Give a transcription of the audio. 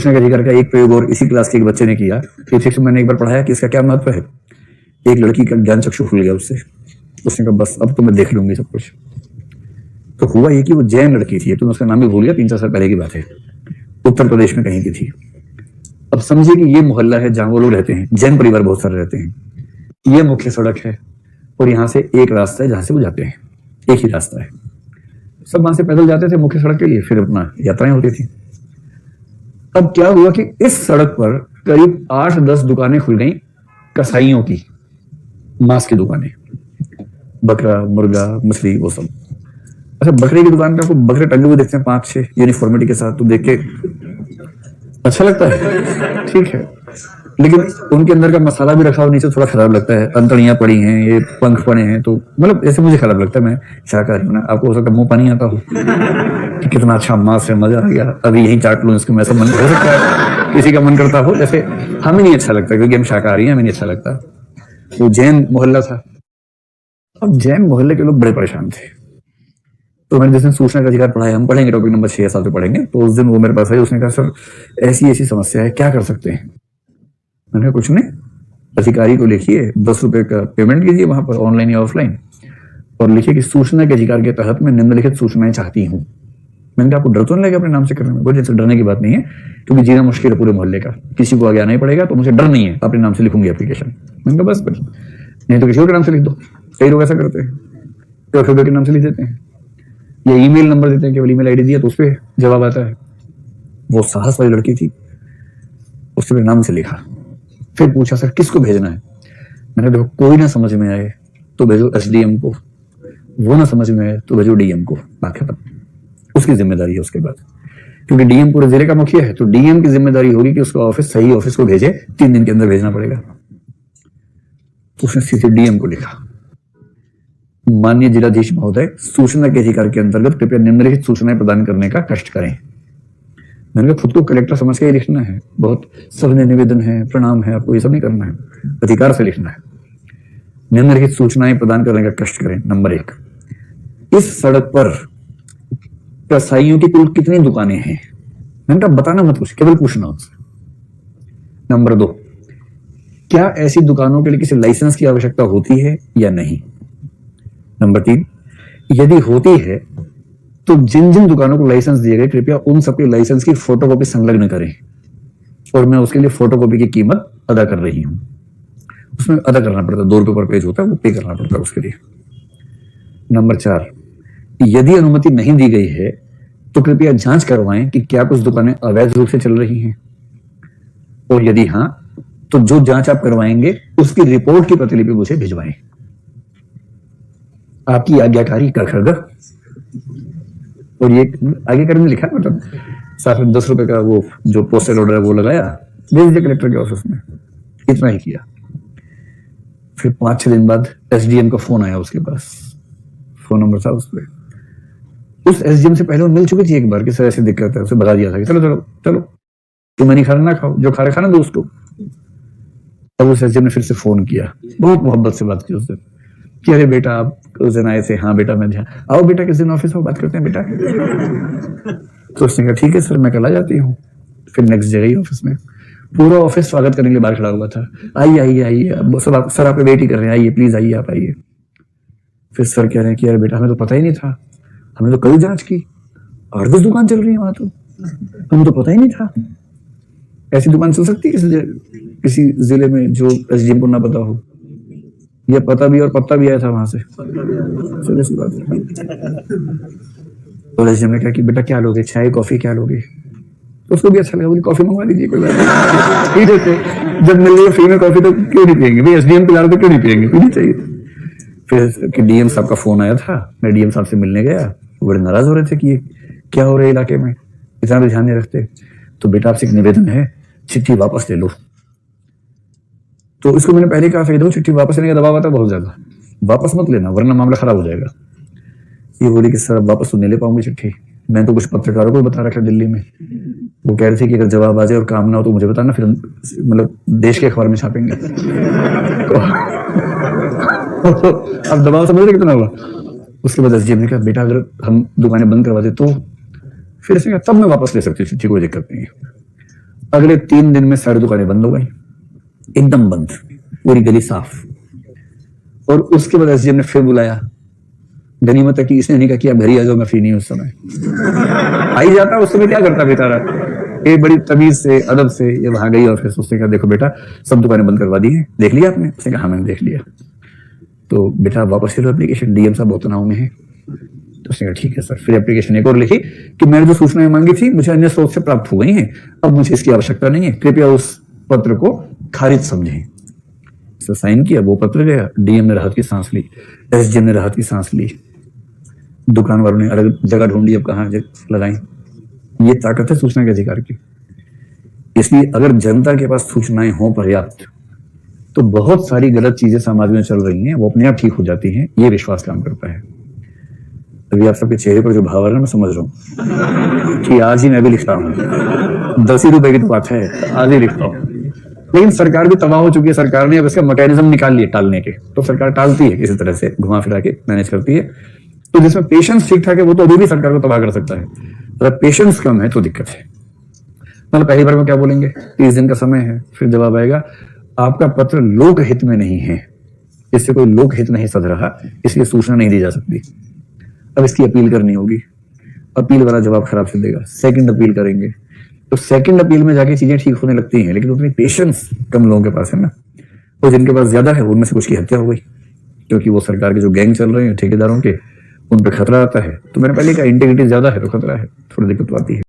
सूचना के अधिकार का एक प्रयोग और इसी क्लास के एक बच्चे ने किया। फिजिक्स में मैंने एक बार पढ़ाया कि इसका क्या महत्व है। एक लड़की का ज्ञान चक्षु खुल गया उससे, उसने कहा बस अब तो मैं देख लूंगी सब कुछ। तो हुआ ये कि वो जैन लड़की थी, तो मैं उसका नाम भी भूल गया, 3-4 साल पहले की बात है, उत्तर प्रदेश में कहीं की थी। अब समझिए कि ये मोहल्ला है जहां वो लोग रहते हैं, जैन परिवार बहुत सारे रहते हैं। ये मुख्य सड़क है और यहाँ से एक रास्ता है जहां से वो जाते हैं, एक ही रास्ता है। सब वहां से पैदल जाते थे मुख्य सड़क के लिए, फिर अपना यात्राएं होती थी। अब क्या हुआ कि इस सड़क पर करीब 8-10 दुकानें खुल गई कसाईयों की, मांस की दुकानें, बकरा, मुर्गा, मछली, वो सब। अच्छा, बकरे की दुकान पे आपको बकरे टंगे हुए देखते हैं 5-6 यूनिफॉर्मिटी के साथ, तो देख के अच्छा लगता है, ठीक है, लेकिन उनके अंदर का मसाला भी रखा हुआ नीचे थोड़ा खराब लगता है। अंतड़ियां पड़ी हैं, ये पंख पड़े हैं, तो मतलब ऐसे मुझे खराब लगता है। मैं शाकाहारी हूं ना, आपको हो सकता है मुंह पानी आता हो कि कितना अच्छा मांस है, मजा आ गया, अभी यही चाट लूं इसको, ऐसा मन हो सकता है किसी का मन करता हो। जैसे हमें नहीं अच्छा लगता क्योंकि हम शाकाहारी हैं, हमें नहीं अच्छा लगता। वो जैन मोहल्ला था। अब जैन मोहल्ले के लोग बड़े परेशान थे, तो मैंने जिस दिन सूचना का अधिकार पढ़ाया, हम पढ़ेंगे टॉपिक नंबर 6 या 7 पे पढ़ेंगे, तो उस दिन वो मेरे पास आई, उसने कहा सर ऐसी ऐसी समस्या है, क्या कर सकते हैं। मैंने कहा कुछ नहीं, अधिकारी को लिखिए 10 रुपए का पेमेंट कीजिए वहां पर, ऑनलाइन या ऑफलाइन, और लिखिए कि सूचना के अधिकार के तहत मैं निम्नलिखित सूचनाएं चाहती हूँ। मैंने कहा आपको डर तो नहीं लगा अपने नाम से करने में? बोले जैसे डरने की बात नहीं है, क्योंकि जीना मुश्किल है पूरे मोहल्ले का, किसी को आगे आना ही पड़ेगा, तो मुझे डर नहीं है, अपने नाम से लिखूंगी एप्लीकेशन। मैंने कहा बस, नहीं तो किसी और के नाम से लिख दो। कई लोग ऐसा करते हैं, तो के नाम से लिख देते हैं, या ईमेल नंबर देते हैं, केवल ईमेल आईडी दिया तो उस पर जवाब आता है। वो साहस वाली लड़की थी, उसने मेरे नाम से लिखा। फिर पूछा सर किसको भेजना है। मैंने देखो कोई ना समझ में आए तो भेजो एसडीएम को, वो ना समझ में आए तो भेजो डीएम को, बात खत्म। उसकी जिम्मेदारी है उसके बाद, क्योंकि डीएम पूरे जिले का मुखिया है, तो डीएम की जिम्मेदारी होगी कि उसका ऑफिस सही ऑफिस को भेजे, 3 दिन के अंदर भेजना पड़ेगा। तो उसने सीधे डीएम को लिखा, माननीय जिलाधीश महोदय, सूचना के अधिकार के अंतर्गत कृपया निम्नलिखित सूचनाएं प्रदान करने का कष्ट करें। मैंने कहा खुद को कलेक्टर समझ के ही लिखना है, बहुत सविनय निवेदन है, प्रणाम है, आपको ये सब नहीं करना है, अधिकार से लिखना है। निम्नलिखित सूचनाएं प्रदान करने का कष्ट करें। नंबर 1, इस सड़क पर कसाईयों की कुल कितनी दुकानें हैं। मैंने कहा बताना मत कुछ, केवल पूछना उससे। नंबर 2, क्या ऐसी दुकानों के लिए किसी लाइसेंस की आवश्यकता होती है या नहीं। नंबर 3, यदि होती है तो जिन जिन दुकानों को लाइसेंस दिए गए कृपया उन सबके लाइसेंस की फोटोकॉपी संलग्न करें, और मैं उसके लिए फोटोकॉपी की कीमत अदा कर रही हूं। उसमें अदा करना पड़ता है, 2 रुपए पर पेज होता है, वो पे करना पड़ता है उसके लिए। नंबर 4, यदि अनुमति नहीं दी गई है तो कृपया जांच करवाएं कि क्या कुछ दुकानें अवैध रूप से चल रही हैं, और यदि हां तो जो जांच आप करवाएंगे उसकी रिपोर्ट की प्रतिलिपि मुझे भिजवाएं। आपकी आज्ञाकारी कखरगर। और ये आगे करने लिखा, मतलब साथ में 10 रुपए का वो जो पोस्टल ऑर्डर है वो लगाया, भेज दिया कलेक्टर के ऑफिस में, इतना ही किया। फिर 5-6 दिन बाद एसडीएम का फोन आया उसके पास, फोन नंबर था उस पर। उस एसडीएम से पहले वो मिल चुकी थी एक बार कि सर ऐसी दिक्कत है, उसे भगा दिया था कि चलो चलो चलो, तुम नहीं खाना ना खाओ, जो खा रहे खाना दो उसको। तब उस एसडीएम ने फिर से फोन किया, बहुत मोहब्बत से बात की उस दिन कि अरे बेटा आप उस दिन आए थे, हाँ बेटा मैं आओ बेटा किस दिन ऑफिस में बात करते हैं बेटा। तो उसने कहा ठीक है सर मैं कल आ जाती हूँ। फिर नेक्स्ट डे गई ऑफिस में, पूरा ऑफिस स्वागत करने के लिए बाहर खड़ा हुआ था, आइए आइए आइए सब सर आपके वेट ही कर रहे हैं, आइए प्लीज आइए आप आइए। फिर सर कह रहे हैं कि यार बेटा हमें तो पता ही नहीं था, हमने तो कल जांच की, 8-10 दुकान चल रही है वहां, तो हमें तो पता ही नहीं था। ऐसी दुकान चल सकती है किसी जिले में जो एसडीएम को ना पता हो, ये पता भी और पत्ता भी आया था वहां से। सी बात है। तो एसडीएम ने कहा कि बेटा क्या लोगे, चाय कॉफी क्या लोगे। तो उसको भी अच्छा लगा, बोली कॉफी मंगवा लीजिए कोई बात नहीं। जब मिल रही है फ्री में कॉफी तो क्यों नहीं पियेंगे भाई, एसडीएम पिला रहे तो क्यों नहीं पियेंगे, पीनी चाहिए। फिर कि डीएम साहब का फोन आया था, मैं डीएम साहब से मिलने गया, वो बड़े नाराज हो रहे थे कि ये क्या हो रहा है इलाके में, इतना भी ध्यान नहीं रखते। तो बेटा आपसे एक निवेदन है, चिट्ठी वापस ले लो। तो इसको मैंने पहले कहा था चिट्ठी वापस लेने का दबाव आता बहुत ज्यादा, वापस मत लेना वरना मामला खराब हो जाएगा। ये बोली कि सर वापस तो नहीं ले पाऊंगी चिट्ठी, मैं तो कुछ पत्रकारों को बता रखा दिल्ली में, वो कह रहे थे कि अगर जवाब आ जाए और काम ना हो तो मुझे बताना, फिर मतलब देश के अखबार में छापेंगे। अब दबाव समझ रहे कितना हुआ। उसके बाद एसडीएम ने कहा बेटा अगर हम दुकानें बंद करवा दे तो, फिर इसने कहा तब मैं वापस ले सकती हूँ चिट्ठी, कोई दिक्कत नहीं है। अगले 3 दिन में सारी दुकानें बंद हो गई, एकदम बंद, पूरी गली साफ। और उसके बाद एसडीएम ने फिर बुलाया। गनीमत है कि इसने नहीं कहा कि आप घर ही आ जाओ, मैं फ्री नहीं हूं उस समय। आ ही जाता, उस समय क्या करता बेचारा। ये बड़ी तमीज से, अदब से ये वहां गई और फिर उसने कहा देखो बेटा सब दुकानें बंद करवा दी है, देख लिया आपने? उसने कहा हाँ मैंने देख लिया। तो बेटा वापस ले लो एप्लीकेशन, डीएम साहब बोतनाऊ में है। तो उसने कहा ठीक है सर। फिर एप्लीकेशन एक और लिखी कि मैंने जो सूचनाएं मांगी थी मुझे अन्य स्रोत से प्राप्त हो गई हैं, अब मुझे इसकी आवश्यकता नहीं है, कृपया उस पत्र को खारिज समझें। साइन किया, वो पत्र गया, डीएम ने राहत की सांस ली, एसडीएम ने राहत की सांस ली, दुकान वालों ने अलग जगह ढूंढी अब कहां लगाई। ये ताकत है सूचना के अधिकार की। इसलिए अगर जनता के पास सूचनाएं हो पर्याप्त तो बहुत सारी गलत चीजें समाज में चल रही हैं वो अपने आप ठीक हो जाती हैं, ये विश्वास काम करता है। अभी आप सबके चेहरे पर जो भाव आ रहा है मैं समझ रहा हूं कि आज ही मैं भी लिखता हूं, 10 ही रुपए की तो बात है, आज ही लिखता हूं। लेकिन सरकार भी तबाह हो चुकी है, सरकार ने अब इसका मैकेनिज्म निकाल लिए टालने के, तो सरकार टालती है किसी तरह से, घुमा फिरा के मैनेज करती है। तो जिसमें पेशेंस ठीक ठाक है वो तो अभी भी सरकार को तबाह कर सकता है, अगर पेशेंस कम है तो दिक्कत है। मतलब पहली बार में क्या बोलेंगे, 30 दिन का समय है, फिर जवाब आएगा आपका पत्र लोक हित में नहीं है, इससे कोई लोक हित नहीं सध रहा, इसलिए सूचना नहीं दी जा सकती। अब इसकी अपील करनी होगी, अपील वाला जवाब खराब से देगा, सेकंड अपील करेंगे, तो सेकंड अपील में जाके चीजें ठीक होने लगती हैं। लेकिन उतनी पेशेंस कम लोगों के पास है ना, और जिनके पास ज्यादा है उनमें से कुछ की हत्या हो गई, क्योंकि वो सरकार के जो गैंग चल रहे हैं ठेकेदारों के, उन पर खतरा आता है। तो मैंने पहले कहा इंटीग्रिटी ज्यादा है तो खतरा है, थोड़ी दिक्कत आती है।